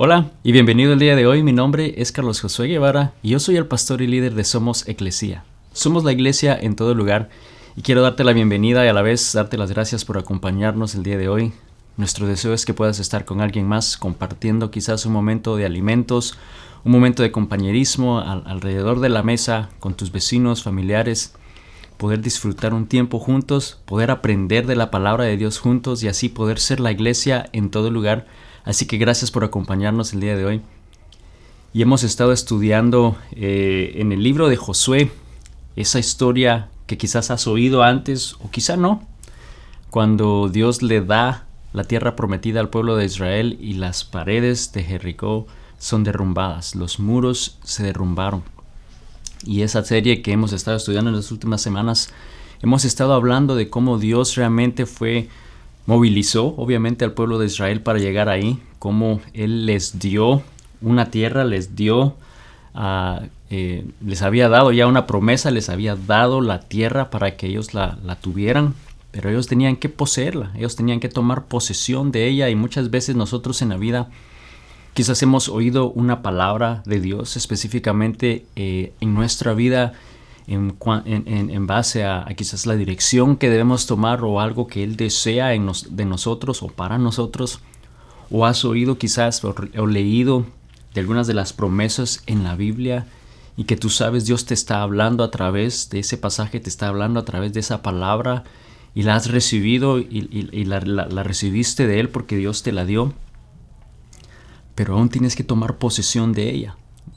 Hola y bienvenido el día de hoy. Mi nombre es Carlos Josué Guevara y yo soy el pastor y líder de Somos Eclesia. Somos la iglesia en todo lugar y quiero darte la bienvenida y a la vez darte las gracias por acompañarnos el día de hoy. Nuestro deseo es que puedas estar con alguien más compartiendo quizás un momento de alimentos, un momento de compañerismo alrededor de la mesa con tus vecinos, familiares, poder disfrutar un tiempo juntos, poder aprender de la palabra de Dios juntos y así poder ser la iglesia en todo lugar. Así que gracias por acompañarnos el día de hoy. Y hemos estado estudiando en el libro de Josué, esa historia que quizás has oído antes o quizá no, cuando Dios le da la tierra prometida al pueblo de Israel y las paredes de Jericó son derrumbadas, los muros se derrumbaron. Y esa serie que hemos estado estudiando en las últimas semanas, hemos estado hablando de cómo Dios realmente movilizó obviamente al pueblo de Israel para llegar ahí, cómo Él les dio una tierra, les había dado ya una promesa, les había dado la tierra para que ellos la tuvieran, pero ellos tenían que poseerla, ellos tenían que tomar posesión de ella. Y muchas veces nosotros en la vida quizás hemos oído una palabra de Dios específicamente en nuestra vida en base a quizás la dirección que debemos tomar o algo que Él desea de nosotros o para nosotros, o has oído quizás o leído de algunas de las promesas en la Biblia y que tú sabes Dios te está hablando a través de ese pasaje, te está hablando a través de esa palabra y la has recibido y la recibiste de Él porque Dios te la dio, pero aún tienes que tomar posesión de ella.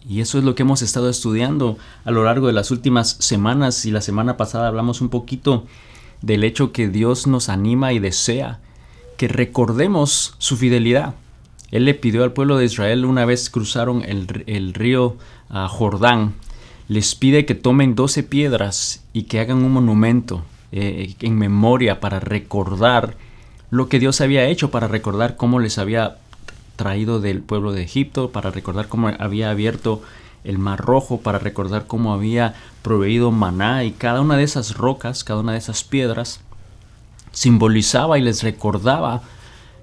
Y eso es lo que hemos estado estudiando a lo largo de las últimas semanas, y la semana pasada hablamos un poquito del hecho que Dios nos anima y desea que recordemos su fidelidad. Él le pidió al pueblo de Israel, una vez cruzaron el río Jordán, les pide que tomen 12 piedras y que hagan un monumento en memoria para recordar lo que Dios había hecho, para recordar cómo les había traído del pueblo de Egipto, para recordar cómo había abierto el Mar Rojo, para recordar cómo había proveído maná, y cada una de esas rocas, cada una de esas piedras simbolizaba y les recordaba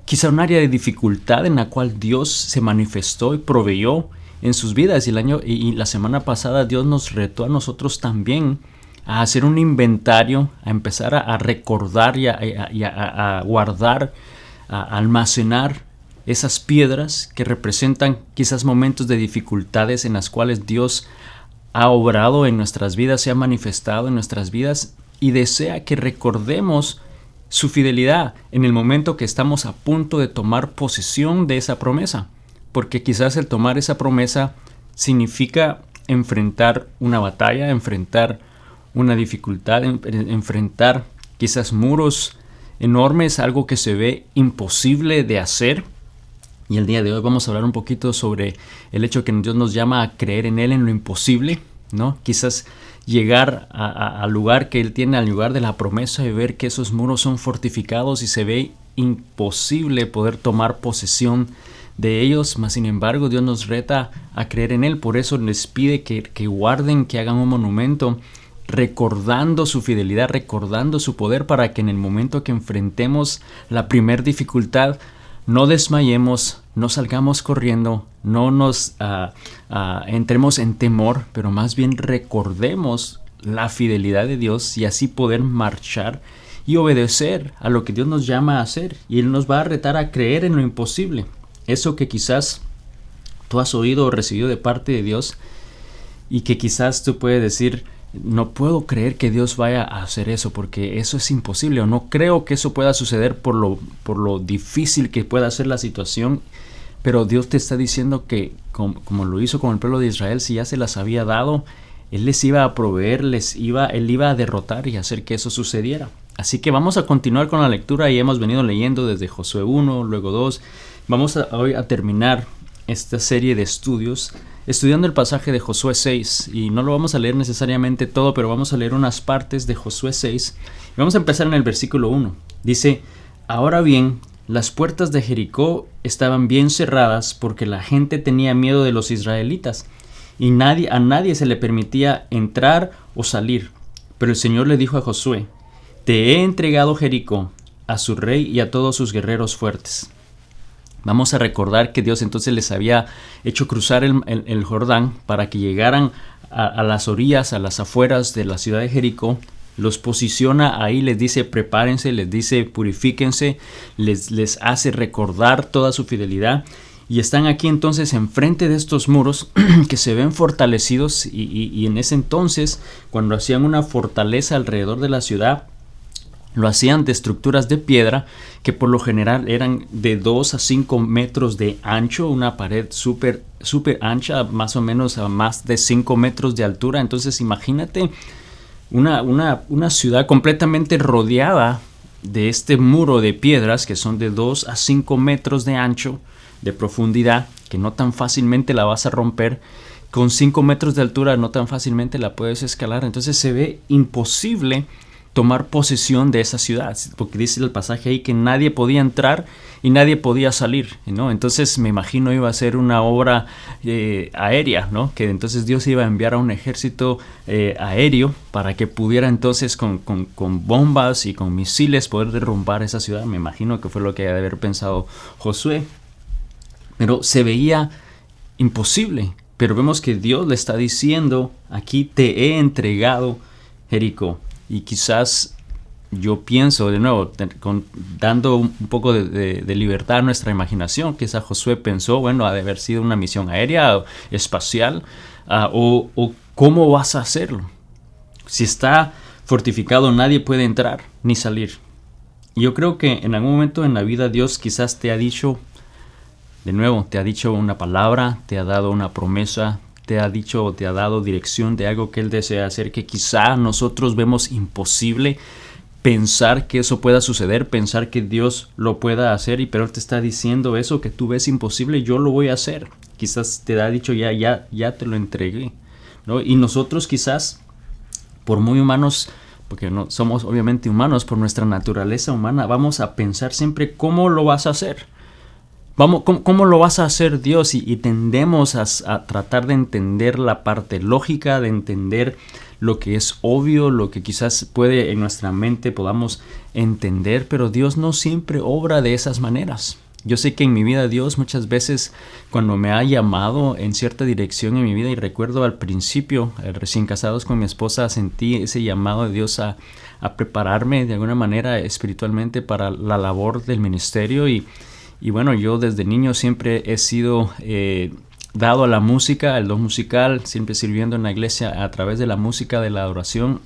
quizá un área de dificultad en la cual Dios se manifestó y proveyó en sus vidas. Y la semana pasada Dios nos retó a nosotros también a hacer un inventario, a empezar a recordar y a guardar, a almacenar esas piedras que representan quizás momentos de dificultades en las cuales Dios ha obrado en nuestras vidas, se ha manifestado en nuestras vidas y desea que recordemos su fidelidad en el momento que estamos a punto de tomar posesión de esa promesa. Porque quizás el tomar esa promesa significa enfrentar una batalla, enfrentar una dificultad, enfrentar quizás muros enormes, algo que se ve imposible de hacer. Y el día de hoy vamos a hablar un poquito sobre el hecho que Dios nos llama a creer en Él, en lo imposible, ¿no? Quizás llegar al lugar que Él tiene, al lugar de la promesa, y ver que esos muros son fortificados y se ve imposible poder tomar posesión de ellos, mas sin embargo Dios nos reta a creer en Él. Por eso les pide que guarden, que hagan un monumento recordando su fidelidad, recordando su poder, para que en el momento que enfrentemos la primer dificultad no desmayemos, no salgamos corriendo, no nos entremos en temor, pero más bien recordemos la fidelidad de Dios y así poder marchar y obedecer a lo que Dios nos llama a hacer. Y Él nos va a retar a creer en lo imposible. Eso que quizás tú has oído o recibido de parte de Dios y que quizás tú puedes decir: no puedo creer que Dios vaya a hacer eso porque eso es imposible, o no creo que eso pueda suceder por lo difícil que pueda ser la situación. Pero Dios te está diciendo que como lo hizo con el pueblo de Israel, si ya se las había dado, Él les iba a proveer, Él iba a derrotar y hacer que eso sucediera. Así que vamos a continuar con la lectura, y hemos venido leyendo desde Josué 1, luego 2. Vamos hoy a terminar esta serie de estudios estudiando el pasaje de Josué 6, y no lo vamos a leer necesariamente todo, pero vamos a leer unas partes de Josué 6 y vamos a empezar en el versículo 1. Dice: ahora bien, las puertas de Jericó estaban bien cerradas porque la gente tenía miedo de los israelitas y a nadie se le permitía entrar o salir. Pero el Señor le dijo a Josué: te he entregado Jericó, a su rey y a todos sus guerreros fuertes. Vamos a recordar que Dios entonces les había hecho cruzar el Jordán para que llegaran a las orillas, a las afueras de la ciudad de Jericó. Los posiciona ahí, les dice prepárense, les dice purifíquense, les hace recordar toda su fidelidad. Y están aquí entonces enfrente de estos muros que se ven fortalecidos y en ese entonces, cuando hacían una fortaleza alrededor de la ciudad, lo hacían de estructuras de piedra que por lo general eran de 2 a 5 metros de ancho, una pared súper ancha, más o menos a más de 5 metros de altura. Entonces imagínate una ciudad completamente rodeada de este muro de piedras que son de 2 a 5 metros de ancho, de profundidad, que no tan fácilmente la vas a romper. Con 5 metros de altura no tan fácilmente la puedes escalar. Entonces se ve imposible tomar posesión de esa ciudad, porque dice el pasaje ahí que nadie podía entrar y nadie podía salir, ¿no? Entonces me imagino iba a ser una obra aérea, ¿no? Que entonces Dios iba a enviar a un ejército aéreo para que pudiera entonces con bombas y con misiles poder derrumbar esa ciudad. Me imagino que fue lo que ha de haber pensado Josué, pero se veía imposible. Pero vemos que Dios le está diciendo, aquí te he entregado Jericó. Y quizás yo pienso, de nuevo, dando un poco de libertad a nuestra imaginación, quizás Josué pensó, bueno, ha de haber sido una misión aérea o espacial, o ¿cómo vas a hacerlo? Si está fortificado, nadie puede entrar ni salir. Y yo creo que en algún momento en la vida Dios quizás te ha dicho, de nuevo, te ha dicho una palabra, te ha dado una promesa, te ha dado dirección de algo que Él desea hacer, que quizá nosotros vemos imposible pensar que eso pueda suceder, pensar que Dios lo pueda hacer, pero Él te está diciendo eso que tú ves imposible, yo lo voy a hacer. Quizás te ha dicho ya te lo entregué, ¿no? Y nosotros quizás, por muy humanos, porque no somos obviamente humanos, por nuestra naturaleza humana, vamos a pensar siempre cómo lo vas a hacer. ¿Cómo lo vas a hacer, Dios? Y tendemos a tratar de entender la parte lógica, de entender lo que es obvio, lo que quizás puede en nuestra mente podamos entender, pero Dios no siempre obra de esas maneras. Yo sé que en mi vida Dios muchas veces cuando me ha llamado en cierta dirección en mi vida, y recuerdo al principio, recién casados con mi esposa, sentí ese llamado de Dios a prepararme de alguna manera espiritualmente para la labor del ministerio. Y bueno, yo desde niño siempre he sido dado a la música, al don musical, siempre sirviendo en la iglesia a través de la música, de la adoración.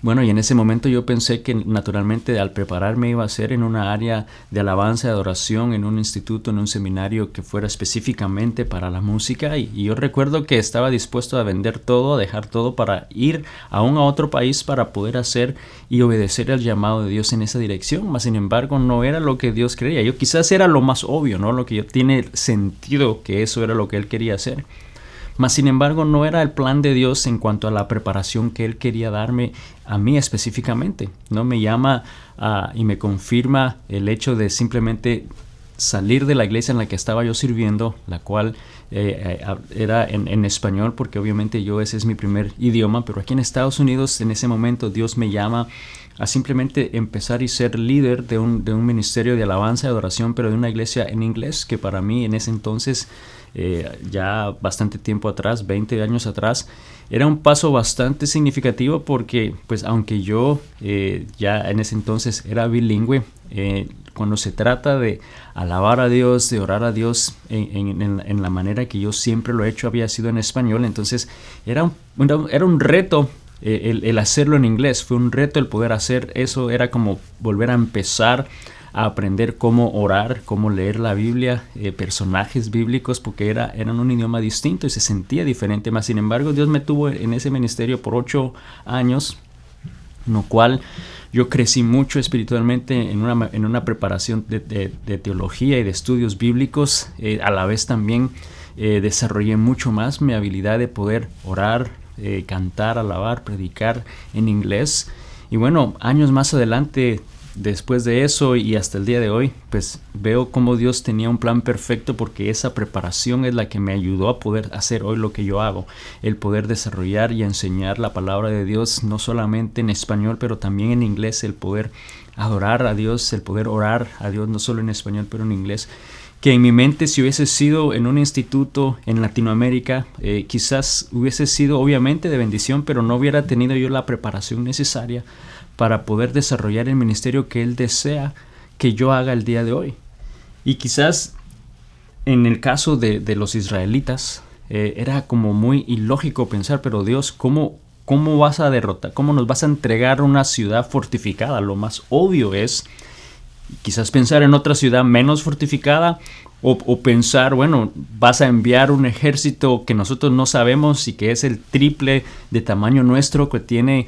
Bueno, y en ese momento yo pensé que naturalmente al prepararme iba a ser en una área de alabanza, de adoración, en un instituto, en un seminario que fuera específicamente para la música. Y yo recuerdo que estaba dispuesto a vender todo, a dejar todo para ir aún a otro país para poder hacer y obedecer el llamado de Dios en esa dirección. Mas sin embargo no era lo que Dios quería. Yo quizás era lo más obvio, ¿no? Lo que tiene sentido que eso era lo que Él quería hacer. Mas sin embargo no era el plan de Dios en cuanto a la preparación que Él quería darme a mí específicamente. No me llama y me confirma el hecho de simplemente salir de la iglesia en la que estaba yo sirviendo, la cual era en español, porque obviamente ese es mi primer idioma, pero aquí en Estados Unidos en ese momento Dios me llama a simplemente empezar y ser líder de un ministerio de alabanza y adoración, pero de una iglesia en inglés, que para mí en ese entonces, ya bastante tiempo atrás, 20 años atrás, era un paso bastante significativo porque, pues, aunque yo ya en ese entonces era bilingüe, cuando se trata de alabar a Dios, de orar a Dios en la manera que yo siempre lo he hecho, había sido en español. Entonces era un reto el hacerlo en inglés. Fue un reto el poder hacer eso. Era como volver a empezar a aprender cómo orar, cómo leer la Biblia, personajes bíblicos, porque eran un idioma distinto y se sentía diferente. Mas sin embargo, Dios me tuvo en ese ministerio por 8 años, en lo cual yo crecí mucho espiritualmente en una preparación de teología y de estudios bíblicos. A la vez también desarrollé mucho más mi habilidad de poder orar, cantar, alabar, predicar en inglés. Y bueno, años más adelante, después de eso y hasta el día de hoy, pues veo cómo Dios tenía un plan perfecto, porque esa preparación es la que me ayudó a poder hacer hoy lo que yo hago, el poder desarrollar y enseñar la palabra de Dios, no solamente en español, pero también en inglés, el poder adorar a Dios, el poder orar a Dios, no solo en español, pero en inglés. Que en mi mente, si hubiese sido en un instituto en Latinoamérica, quizás hubiese sido obviamente de bendición, pero no hubiera tenido yo la preparación necesaria para poder desarrollar el ministerio que Él desea que yo haga el día de hoy. Y quizás en el caso de los israelitas, era como muy ilógico pensar, pero Dios, ¿cómo vas a derrotar? ¿Cómo nos vas a entregar una ciudad fortificada? Lo más obvio es quizás pensar en otra ciudad menos fortificada, o pensar, bueno, vas a enviar un ejército que nosotros no sabemos y que es el triple de tamaño nuestro, que tiene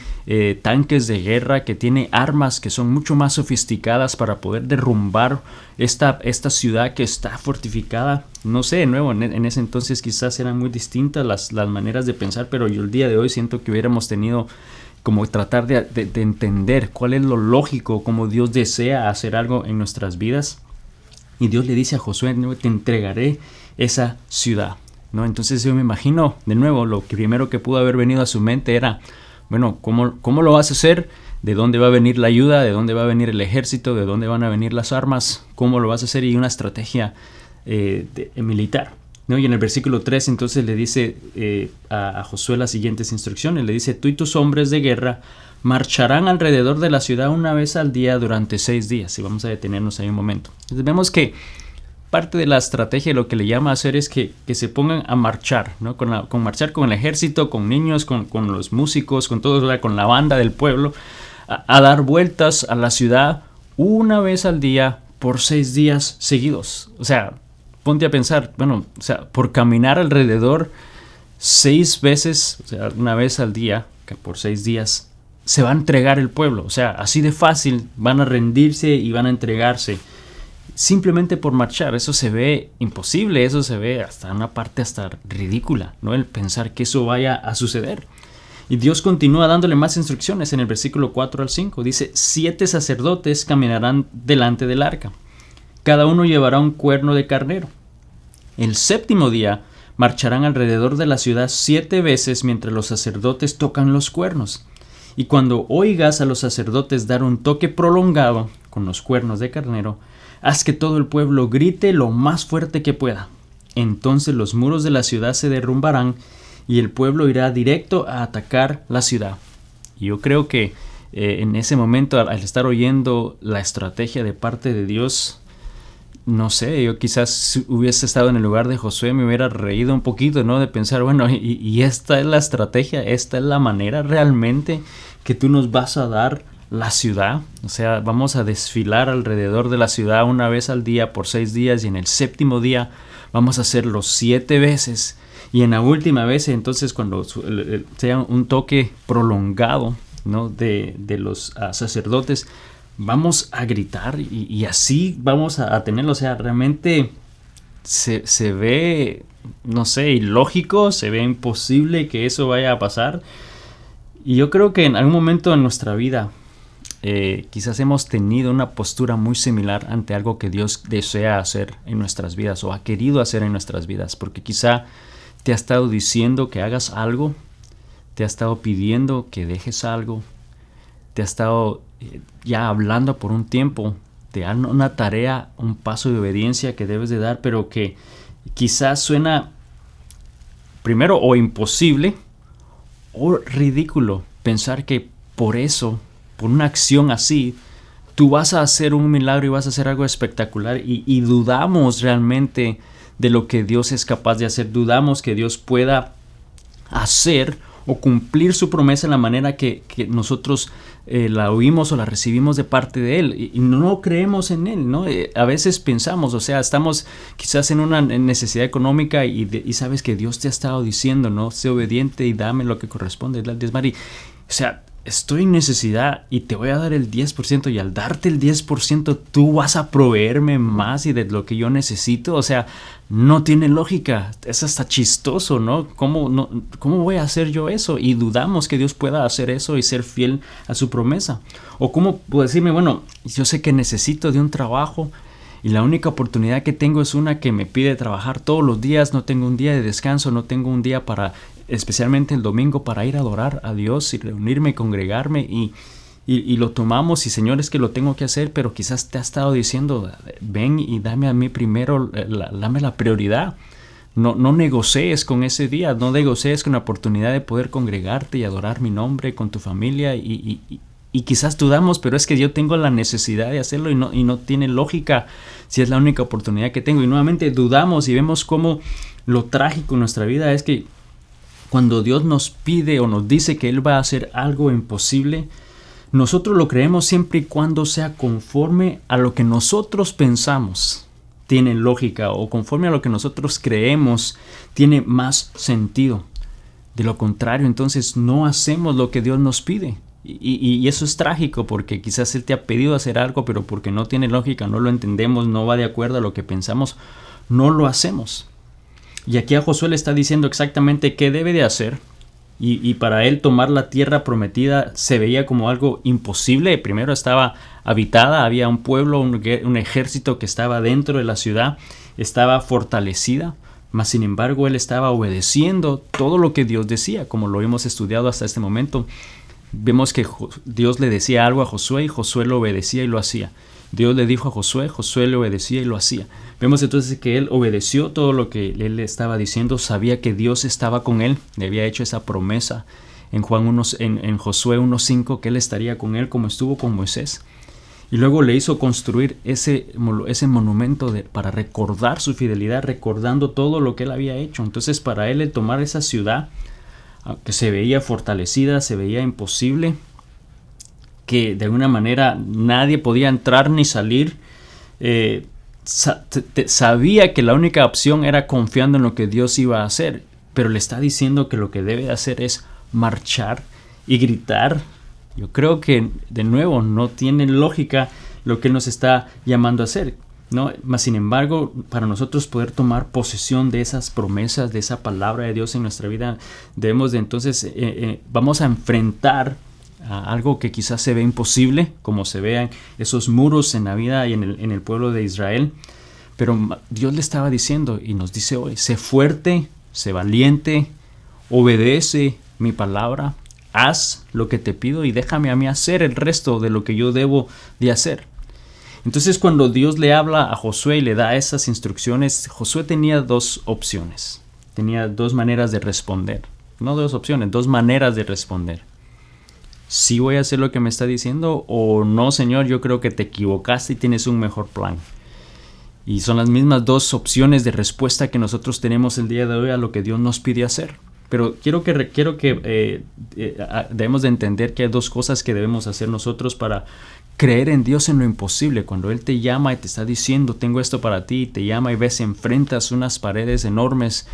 tanques de guerra, que tiene armas que son mucho más sofisticadas para poder derrumbar esta ciudad que está fortificada. No sé, de nuevo, en ese entonces quizás eran muy distintas las maneras de pensar, pero yo el día de hoy siento que hubiéramos tenido como tratar de entender cuál es lo lógico, cómo Dios desea hacer algo en nuestras vidas. Y Dios le dice a Josué, te entregaré esa ciudad, ¿no? Entonces yo me imagino, de nuevo, lo primero que pudo haber venido a su mente era, bueno, ¿cómo lo vas a hacer? ¿De dónde va a venir la ayuda? ¿De dónde va a venir el ejército? ¿De dónde van a venir las armas? ¿Cómo lo vas a hacer? Y una estrategia militar, ¿no? Y en el versículo 3 entonces le dice a Josué las siguientes instrucciones. Le dice, tú y tus hombres de guerra marcharán alrededor de la ciudad una vez al día durante 6 días. Y vamos a detenernos ahí un momento. Entonces vemos que parte de la estrategia, lo que le llama a hacer es que se pongan a marchar, ¿no? Con marchar con el ejército, con niños, con los músicos, con todo, con la banda del pueblo, a dar vueltas a la ciudad una vez al día por 6 días seguidos. O sea, ponte a pensar, bueno, o sea, por caminar alrededor 6 veces, o sea, una vez al día, que por 6 días, se va a entregar el pueblo. O sea, así de fácil van a rendirse y van a entregarse simplemente por marchar. Eso se ve imposible, eso se ve hasta una parte hasta ridícula, ¿no? El pensar que eso vaya a suceder. Y Dios continúa dándole más instrucciones en el versículo 4 al 5. Dice, 7 sacerdotes caminarán delante del arca. Cada uno llevará un cuerno de carnero. El 7º día marcharán alrededor de la ciudad 7 veces mientras los sacerdotes tocan los cuernos. Y cuando oigas a los sacerdotes dar un toque prolongado con los cuernos de carnero, haz que todo el pueblo grite lo más fuerte que pueda. Entonces los muros de la ciudad se derrumbarán y el pueblo irá directo a atacar la ciudad. Y yo creo que en ese momento, al estar oyendo la estrategia de parte de Dios, no sé, yo quizás si hubiese estado en el lugar de Josué me hubiera reído un poquito, ¿no? De pensar, bueno, y esta es la estrategia, esta es la manera realmente que tú nos vas a dar la ciudad. O sea, vamos a desfilar alrededor de la ciudad una vez al día por 6 días y en el 7º día vamos a hacerlo 7 veces. Y en la última vez, entonces, cuando sea un toque prolongado, ¿no? de los sacerdotes, vamos a gritar y así vamos a tenerlo. O sea, realmente se ve, no sé, ilógico, se ve imposible que eso vaya a pasar. Y yo creo que en algún momento en nuestra vida quizás hemos tenido una postura muy similar ante algo que Dios desea hacer en nuestras vidas o ha querido hacer en nuestras vidas, porque quizá te ha estado diciendo que hagas algo, te ha estado pidiendo que dejes algo, te ha estado ya hablando por un tiempo, te dan una tarea, un paso de obediencia que debes de dar, pero que quizás suena primero o imposible o ridículo pensar que por eso, por una acción así, tú vas a hacer un milagro y vas a hacer algo espectacular y dudamos realmente de lo que Dios es capaz de hacer. Dudamos que Dios pueda hacer o cumplir su promesa en la manera que nosotros la oímos o la recibimos de parte de Él y no creemos en Él, ¿no? A veces pensamos, o sea, estamos quizás en una necesidad económica y sabes que Dios te ha estado diciendo, ¿no? Sé obediente y dame lo que corresponde, o sea, estoy en necesidad y te voy a dar el 10%, y al darte el 10% tú vas a proveerme más y de lo que yo necesito. O sea, no tiene lógica. Es hasta chistoso, ¿no? ¿Cómo voy a hacer yo eso? Y dudamos que Dios pueda hacer eso y ser fiel a su promesa. O cómo puedo decirme, bueno, yo sé que necesito de un trabajo y la única oportunidad que tengo es una que me pide trabajar todos los días. No tengo un día de descanso, no tengo un día para, especialmente el domingo, para ir a adorar a Dios y reunirme y congregarme, y lo tomamos, y Señor, es que lo tengo que hacer, pero quizás te ha estado diciendo, ven y dame a mí primero, dame la prioridad. No negocies con ese día, no negocies con la oportunidad de poder congregarte y adorar mi nombre con tu familia, y quizás dudamos, pero es que yo tengo la necesidad de hacerlo, y no tiene lógica si es la única oportunidad que tengo. Y nuevamente dudamos y vemos cómo lo trágico en nuestra vida es que cuando Dios nos pide o nos dice que Él va a hacer algo imposible, nosotros lo creemos siempre y cuando sea conforme a lo que nosotros pensamos tiene lógica, o conforme a lo que nosotros creemos tiene más sentido. De lo contrario, entonces no hacemos lo que Dios nos pide. Y eso es trágico, porque quizás Él te ha pedido hacer algo, pero porque no tiene lógica, no lo entendemos, no va de acuerdo a lo que pensamos, no lo hacemos. Y aquí a Josué le está diciendo exactamente qué debe de hacer. Y para él tomar la tierra prometida se veía como algo imposible. Primero estaba habitada, había un pueblo, un ejército que estaba dentro de la ciudad, estaba fortalecida, mas sin embargo él estaba obedeciendo todo lo que Dios decía, como lo hemos estudiado hasta este momento. Vemos que Dios le decía algo a Josué y Josué lo obedecía y lo hacía. Dios le dijo a Josué, Josué le obedecía y lo hacía. Vemos entonces que él obedeció todo lo que él le estaba diciendo, sabía que Dios estaba con él, le había hecho esa promesa en Josué 1:5, que él estaría con él como estuvo con Moisés. Y luego le hizo construir ese monumento para recordar su fidelidad, recordando todo lo que él había hecho. Entonces para él el tomar esa ciudad, que se veía fortalecida, se veía imposible, que de alguna manera nadie podía entrar ni salir, sabía que la única opción era confiando en lo que Dios iba a hacer, pero le está diciendo que lo que debe hacer es marchar y gritar. Yo creo que de nuevo no tiene lógica lo que Él nos está llamando a hacer, ¿no? Mas sin embargo, para nosotros poder tomar posesión de esas promesas, de esa palabra de Dios en nuestra vida, debemos de entonces vamos a enfrentar a algo que quizás se ve imposible, como se vean esos muros en la vida y en el pueblo de Israel. Pero Dios le estaba diciendo y nos dice hoy: sé fuerte, sé valiente, obedece mi palabra, haz lo que te pido y déjame a mí hacer el resto de lo que yo debo de hacer. Entonces, cuando Dios le habla a Josué y le da esas instrucciones, Josué tenía dos opciones, tenía dos maneras de responder. No dos opciones, dos maneras de responder. ¿Sí voy a hacer lo que me está diciendo? O no, Señor, yo creo que te equivocaste y tienes un mejor plan. Y son las mismas dos opciones de respuesta que nosotros tenemos el día de hoy a lo que Dios nos pide hacer. Pero quiero que debemos de entender que hay dos cosas que debemos hacer nosotros para creer en Dios en lo imposible. Cuando Él te llama y te está diciendo, tengo esto para ti, y te llama y ves, enfrentas unas paredes enormes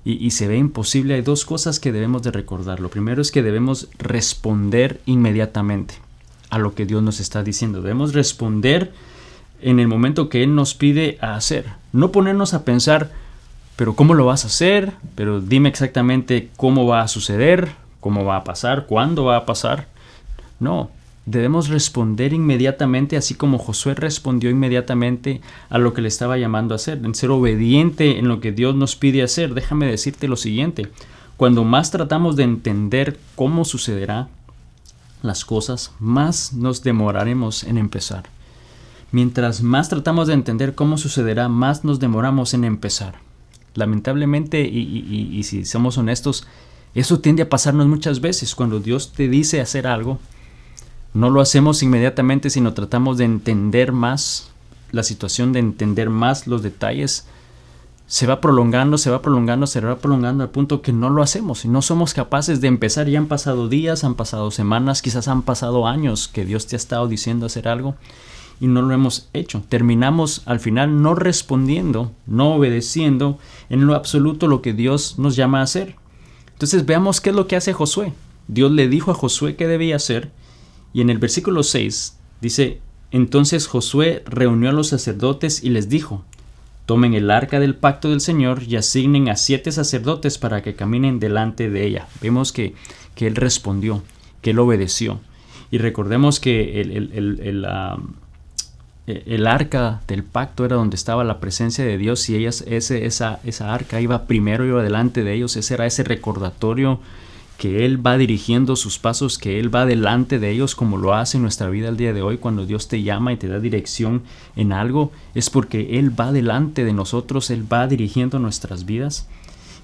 y se ve imposible, hay dos cosas que debemos de recordar. Lo primero es que debemos responder inmediatamente a lo que Dios nos está diciendo. Debemos responder en el momento que Él nos pide a hacer. No ponernos a pensar, pero ¿cómo lo vas a hacer? Pero dime exactamente cómo va a suceder, cómo va a pasar, cuándo va a pasar. No, debemos responder inmediatamente, así como Josué respondió inmediatamente a lo que le estaba llamando a hacer, en ser obediente en lo que Dios nos pide hacer. Déjame decirte lo siguiente: cuando más tratamos de entender cómo sucederán las cosas, más nos demoraremos en empezar. Mientras más tratamos de entender cómo sucederá, más nos demoramos en empezar. Lamentablemente, y si somos honestos, eso tiende a pasarnos muchas veces. Cuando Dios te dice hacer algo, no lo hacemos inmediatamente, sino tratamos de entender más la situación, de entender más los detalles. Se va prolongando al punto que no lo hacemos y no somos capaces de empezar. Ya han pasado días, han pasado semanas, quizás han pasado años que Dios te ha estado diciendo hacer algo y no lo hemos hecho. Terminamos al final no respondiendo, no obedeciendo en lo absoluto lo que Dios nos llama a hacer. Entonces veamos qué es lo que hace Josué. Dios le dijo a Josué qué debía hacer, y en el versículo 6 dice: entonces Josué reunió a los sacerdotes y les dijo: tomen el arca del pacto del Señor y asignen a 7 sacerdotes para que caminen delante de ella. Vemos que él respondió, que él obedeció. Y recordemos que el arca del pacto era donde estaba la presencia de Dios, y esa arca iba primero, iba delante de ellos. Ese era ese recordatorio que Él va dirigiendo sus pasos, que Él va delante de ellos, como lo hace en nuestra vida el día de hoy. Cuando Dios te llama y te da dirección en algo, es porque Él va delante de nosotros, Él va dirigiendo nuestras vidas.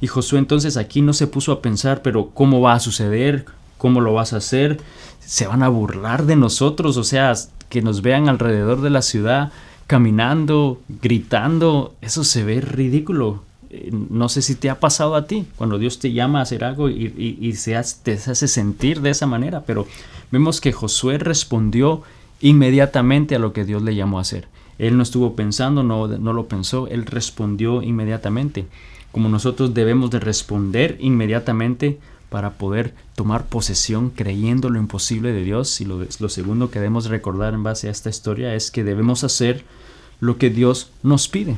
Y Josué entonces aquí no se puso a pensar, pero ¿cómo va a suceder? ¿Cómo lo vas a hacer? ¿Se van a burlar de nosotros? O sea, que nos vean alrededor de la ciudad caminando, gritando, eso se ve ridículo. No sé si te ha pasado a ti, cuando Dios te llama a hacer algo y te hace sentir de esa manera, pero vemos que Josué respondió inmediatamente a lo que Dios le llamó a hacer. Él no estuvo pensando, no lo pensó, él respondió inmediatamente. Como nosotros debemos de responder inmediatamente para poder tomar posesión creyendo lo imposible de Dios. Y lo segundo que debemos recordar en base a esta historia es que debemos hacer lo que Dios nos pide.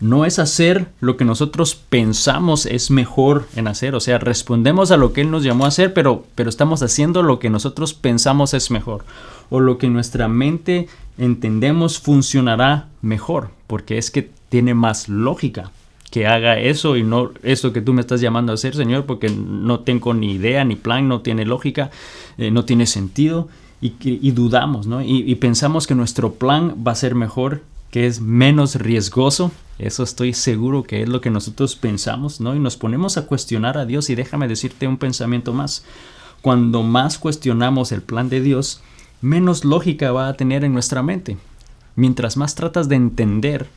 No es hacer lo que nosotros pensamos es mejor en hacer. O sea, respondemos a lo que Él nos llamó a hacer, pero estamos haciendo lo que nosotros pensamos es mejor, o lo que nuestra mente entendemos funcionará mejor, porque es que tiene más lógica que haga eso y no eso que tú me estás llamando a hacer, Señor, porque no tengo ni idea, ni plan, no tiene lógica, no tiene sentido, y dudamos, ¿no? Y pensamos que nuestro plan va a ser mejor, que es menos riesgoso. Eso estoy seguro que es lo que nosotros pensamos, ¿no? Y nos ponemos a cuestionar a Dios. Y déjame decirte un pensamiento más: cuando más cuestionamos el plan de Dios, menos lógica va a tener en nuestra mente. Mientras más tratas de entender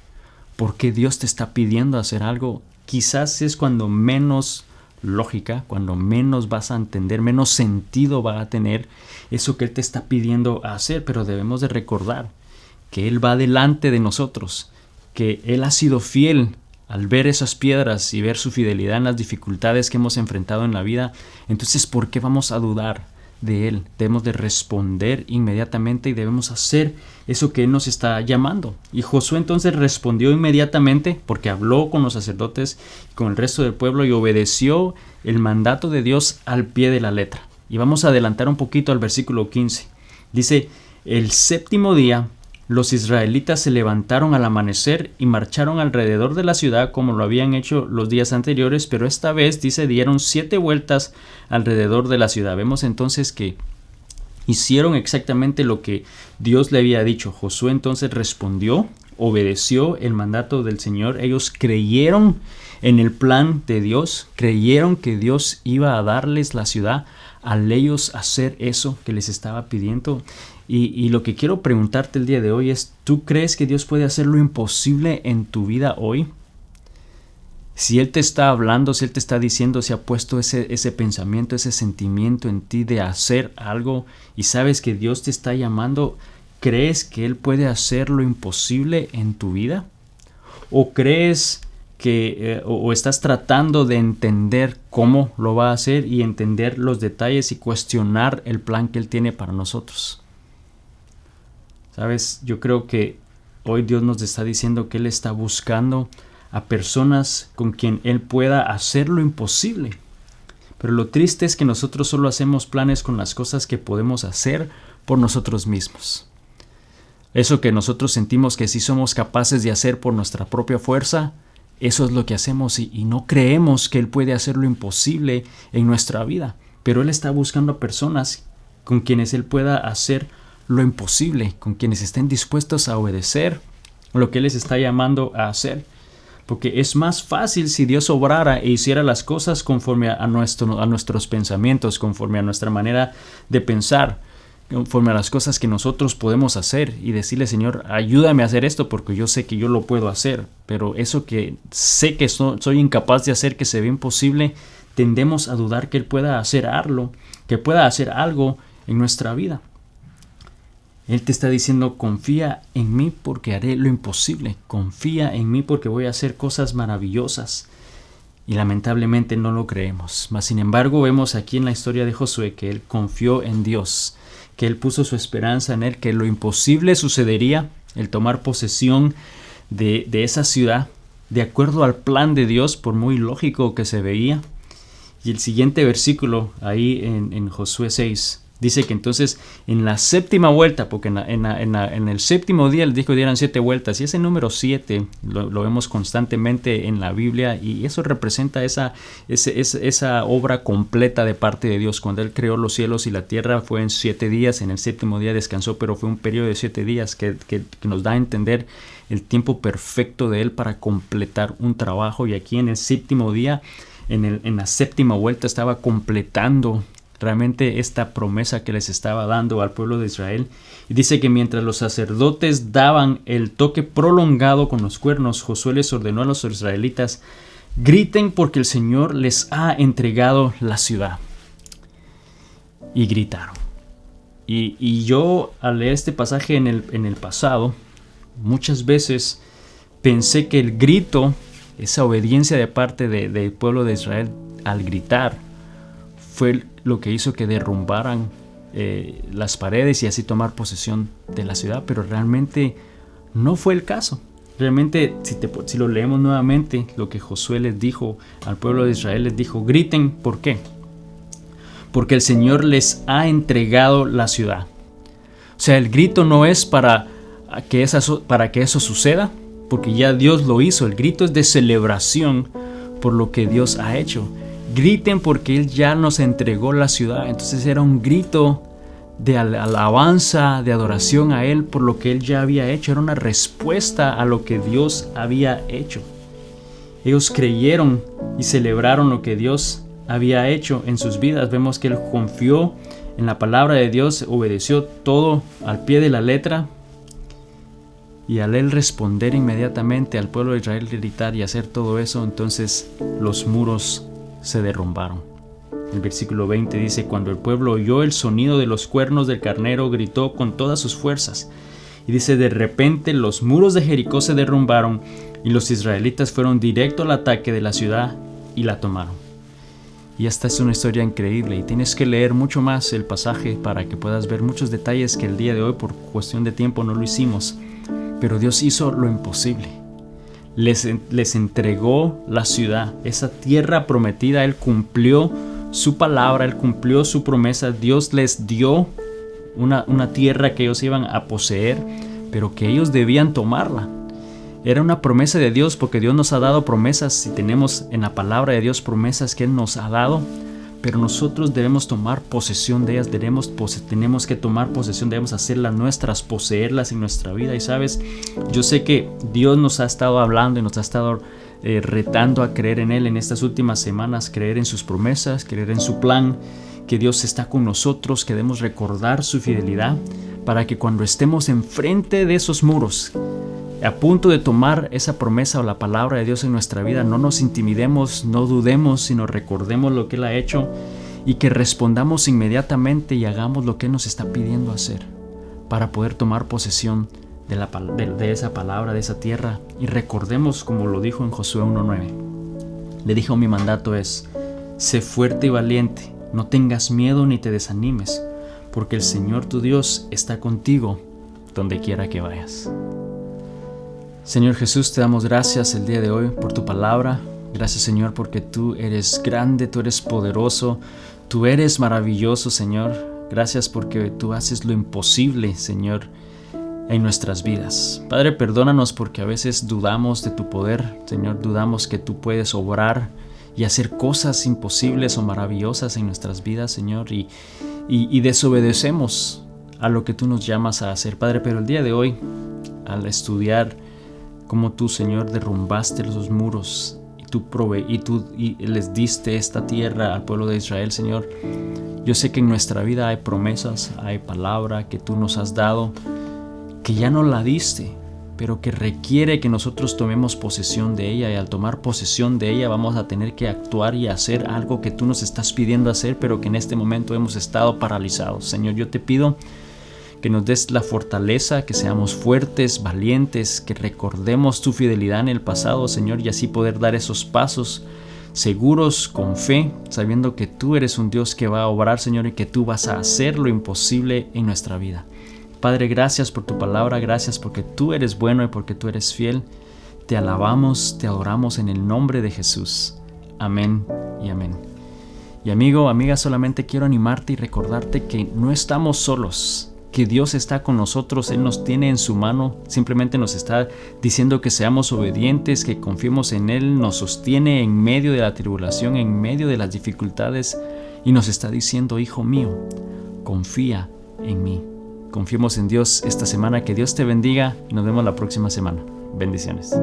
por qué Dios te está pidiendo hacer algo, quizás es cuando menos lógica, cuando menos vas a entender, menos sentido va a tener eso que Él te está pidiendo hacer. Pero debemos de recordar que Él va delante de nosotros, que Él ha sido fiel al ver esas piedras y ver su fidelidad en las dificultades que hemos enfrentado en la vida. Entonces, ¿por qué vamos a dudar de Él? Debemos de responder inmediatamente y debemos hacer eso que Él nos está llamando. Y Josué entonces respondió inmediatamente, porque habló con los sacerdotes y con el resto del pueblo y obedeció el mandato de Dios al pie de la letra. Y vamos a adelantar un poquito al versículo 15. Dice: el séptimo día los israelitas se levantaron al amanecer y marcharon alrededor de la ciudad como lo habían hecho los días anteriores, pero esta vez, dice, dieron 7 vueltas alrededor de la ciudad. Vemos entonces que hicieron exactamente lo que Dios le había dicho. Josué entonces respondió, obedeció el mandato del Señor. Ellos creyeron en el plan de Dios, creyeron que Dios iba a darles la ciudad al ellos hacer eso que les estaba pidiendo. Y lo que quiero preguntarte el día de hoy es: ¿tú crees que Dios puede hacer lo imposible en tu vida hoy? Si Él te está hablando, si Él te está diciendo, si ha puesto ese pensamiento, ese sentimiento en ti de hacer algo y sabes que Dios te está llamando, ¿crees que Él puede hacer lo imposible en tu vida? ¿O crees que o estás tratando de entender cómo lo va a hacer y entender los detalles y cuestionar el plan que Él tiene para nosotros? ¿Sabes? Yo creo que hoy Dios nos está diciendo que Él está buscando a personas con quien Él pueda hacer lo imposible. Pero lo triste es que nosotros solo hacemos planes con las cosas que podemos hacer por nosotros mismos. Eso que nosotros sentimos que sí somos capaces de hacer por nuestra propia fuerza, eso es lo que hacemos y no creemos que Él puede hacer lo imposible en nuestra vida. Pero Él está buscando a personas con quienes Él pueda hacer lo imposible, con quienes estén dispuestos a obedecer lo que Él les está llamando a hacer. Porque es más fácil si Dios obrara e hiciera las cosas conforme a nuestros pensamientos, conforme a nuestra manera de pensar, conforme a las cosas que nosotros podemos hacer, y decirle: Señor, ayúdame a hacer esto porque yo sé que yo lo puedo hacer. Pero eso que sé que soy incapaz de hacer, que se ve imposible, tendemos a dudar que Él pueda hacer algo, en nuestra vida. Él te está diciendo: confía en mí porque haré lo imposible. Confía en mí porque voy a hacer cosas maravillosas. Y lamentablemente no lo creemos. Mas sin embargo vemos aquí en la historia de Josué que él confió en Dios, que él puso su esperanza en él, que lo imposible sucedería, el tomar posesión de esa ciudad, de acuerdo al plan de Dios, por muy lógico que se veía. Y el siguiente versículo, ahí en Josué 6, dice que entonces en la séptima vuelta, porque en el séptimo día él dijo que dieran 7 vueltas, y ese número 7 lo vemos constantemente en la Biblia, y eso representa esa obra completa de parte de Dios. Cuando él creó los cielos y la tierra fue en 7 días, en el séptimo día descansó, pero fue un periodo de 7 días que nos da a entender el tiempo perfecto de él para completar un trabajo. Y aquí en el séptimo día, en la séptima vuelta, estaba completando realmente esta promesa que les estaba dando al pueblo de Israel. Y dice que mientras los sacerdotes daban el toque prolongado con los cuernos, Josué les ordenó a los israelitas: griten porque el Señor les ha entregado la ciudad. Y gritaron. Y yo al leer este pasaje en el pasado, muchas veces pensé que el grito, esa obediencia de parte del pueblo de Israel al gritar, fue lo que hizo que derrumbaran las paredes y así tomar posesión de la ciudad, pero realmente no fue el caso. Realmente, si lo leemos nuevamente, lo que Josué les dijo al pueblo de Israel, les dijo: griten. ¿Por qué? Porque el Señor les ha entregado la ciudad. O sea, el grito no es para que eso suceda, porque ya Dios lo hizo. El grito es de celebración por lo que Dios ha hecho. Griten porque Él ya nos entregó la ciudad. Entonces era un grito de alabanza, de adoración a Él por lo que Él ya había hecho. Era una respuesta a lo que Dios había hecho. Ellos creyeron y celebraron lo que Dios había hecho en sus vidas. Vemos que Él confió en la palabra de Dios, obedeció todo al pie de la letra. Y al él responder inmediatamente al pueblo de Israel, gritar y hacer todo eso, entonces los muros se derrumbaron. El versículo 20 dice: cuando el pueblo oyó el sonido de los cuernos del carnero, gritó con todas sus fuerzas. Y dice: de repente los muros de Jericó se derrumbaron y los israelitas fueron directo al ataque de la ciudad y la tomaron. Y esta es una historia increíble, y tienes que leer mucho más el pasaje para que puedas ver muchos detalles que el día de hoy por cuestión de tiempo no lo hicimos. Pero Dios hizo lo imposible. Les entregó la ciudad, esa tierra prometida. Él cumplió su palabra, Él cumplió su promesa. Dios les dio una tierra que ellos iban a poseer, pero que ellos debían tomarla. Era una promesa de Dios, porque Dios nos ha dado promesas, y tenemos en la palabra de Dios promesas que Él nos ha dado, pero nosotros debemos tomar posesión de ellas. Tenemos que tomar posesión, debemos hacerlas nuestras, poseerlas en nuestra vida. Y sabes, yo sé que Dios nos ha estado hablando y nos ha estado retando a creer en Él en estas últimas semanas, creer en sus promesas, creer en su plan, que Dios está con nosotros, que debemos recordar su fidelidad, para que cuando estemos enfrente de esos muros, a punto de tomar esa promesa o la palabra de Dios en nuestra vida, no nos intimidemos, no dudemos, sino recordemos lo que Él ha hecho, y que respondamos inmediatamente y hagamos lo que Él nos está pidiendo hacer, para poder tomar posesión de esa palabra, de esa tierra. Y recordemos, como lo dijo en Josué 1:9, le dijo: mi mandato es: sé fuerte y valiente, no tengas miedo ni te desanimes, porque el Señor tu Dios está contigo donde quiera que vayas. Señor Jesús, te damos gracias el día de hoy por tu palabra. Gracias, Señor, porque tú eres grande, tú eres poderoso, tú eres maravilloso, Señor. Gracias porque tú haces lo imposible, Señor, en nuestras vidas. Padre, perdónanos porque a veces dudamos de tu poder, Señor. Dudamos que tú puedes obrar y hacer cosas imposibles o maravillosas en nuestras vidas, Señor, y desobedecemos a lo que tú nos llamas a hacer, Padre. Pero el día de hoy, al estudiar cómo tú, Señor, derrumbaste los muros y les diste esta tierra al pueblo de Israel, Señor, yo sé que en nuestra vida hay promesas, hay palabra que tú nos has dado, que ya no la diste, pero que requiere que nosotros tomemos posesión de ella. Y al tomar posesión de ella vamos a tener que actuar y hacer algo que tú nos estás pidiendo hacer, pero que en este momento hemos estado paralizados. Señor, yo te pido que nos des la fortaleza, que seamos fuertes, valientes, que recordemos tu fidelidad en el pasado, Señor, y así poder dar esos pasos, seguros, con fe, sabiendo que tú eres un Dios que va a obrar, Señor, y que tú vas a hacer lo imposible en nuestra vida. Padre, gracias por tu palabra, gracias porque tú eres bueno y porque tú eres fiel. Te alabamos, te adoramos en el nombre de Jesús. Amén y amén. Y amigo, amiga, solamente quiero animarte y recordarte que no estamos solos, que Dios está con nosotros, Él nos tiene en su mano, simplemente nos está diciendo que seamos obedientes, que confiemos en Él, nos sostiene en medio de la tribulación, en medio de las dificultades y nos está diciendo, hijo mío, confía en mí. Confiemos en Dios esta semana, que Dios te bendiga y nos vemos la próxima semana. Bendiciones.